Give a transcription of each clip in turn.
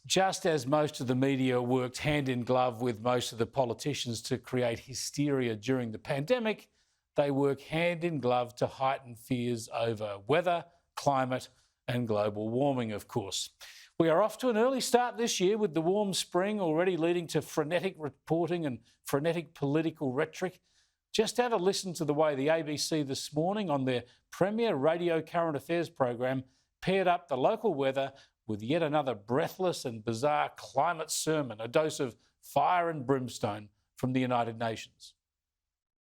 just as most of the media worked hand in glove with most of the politicians to create hysteria during the pandemic, they work hand in glove to heighten fears over weather, climate and global warming, of course. We are off to an early start this year with the warm spring already leading to frenetic reporting and frenetic political rhetoric. Just have a listen to the way the ABC this morning on their premier radio current affairs program paired up the local weather with yet another breathless and bizarre climate sermon, a dose of fire and brimstone from the United Nations.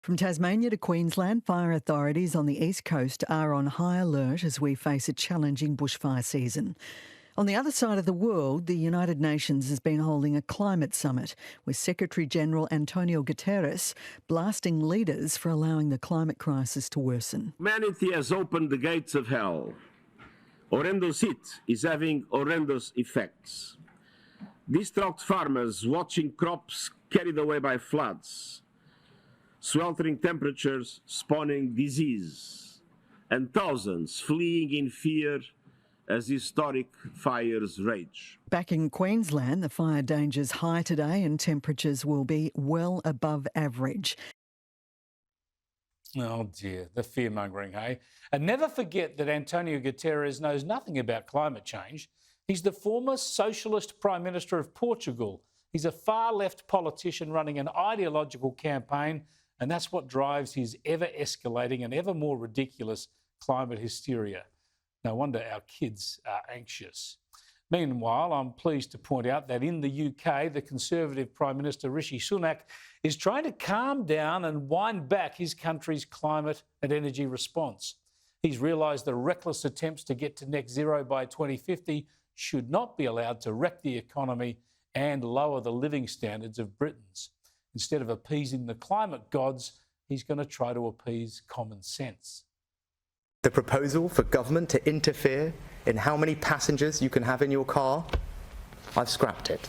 From Tasmania to Queensland, fire authorities on the east coast are on high alert as we face a challenging bushfire season. On the other side of the world, the United Nations has been holding a climate summit with Secretary-General Antonio Guterres blasting leaders for allowing the climate crisis to worsen. Humanity has opened the gates of hell. Horrendous heat is having horrendous effects. Distraught farmers watching crops carried away by floods, sweltering temperatures spawning disease, and thousands fleeing in fear as historic fires rage. Back in Queensland, the fire danger's high today and temperatures will be well above average. Oh dear, the fear-mongering, hey? And never forget that Antonio Guterres knows nothing about climate change. He's the former socialist Prime Minister of Portugal. He's a far-left politician running an ideological campaign, and that's what drives his ever-escalating and ever more ridiculous climate hysteria. No wonder our kids are anxious. Meanwhile, I'm pleased to point out that in the UK, the Conservative Prime Minister Rishi Sunak is trying to calm down and wind back his country's climate and energy response. He's realised the reckless attempts to get to net zero by 2050 should not be allowed to wreck the economy and lower the living standards of Britons. Instead of appeasing the climate gods, he's going to try to appease common sense. The proposal for government to interfere in how many passengers you can have in your car, I've scrapped it.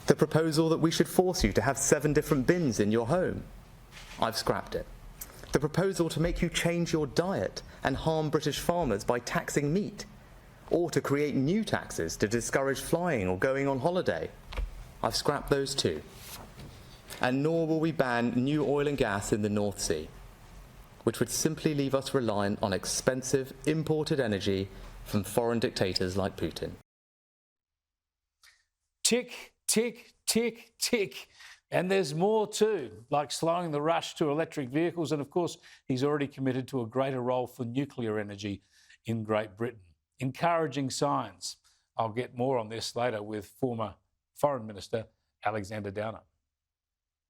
The proposal that we should force you to have 7 different bins in your home, I've scrapped it. The proposal to make you change your diet and harm British farmers by taxing meat, or to create new taxes to discourage flying or going on holiday, I've scrapped those too. And nor will we ban new oil and gas in the North Sea, which would simply leave us reliant on expensive imported energy from foreign dictators like Putin. Tick, tick, tick, tick. And there's more too, like slowing the rush to electric vehicles. And of course, he's already committed to a greater role for nuclear energy in Great Britain. Encouraging signs. I'll get more on this later with former Foreign Minister Alexander Downer.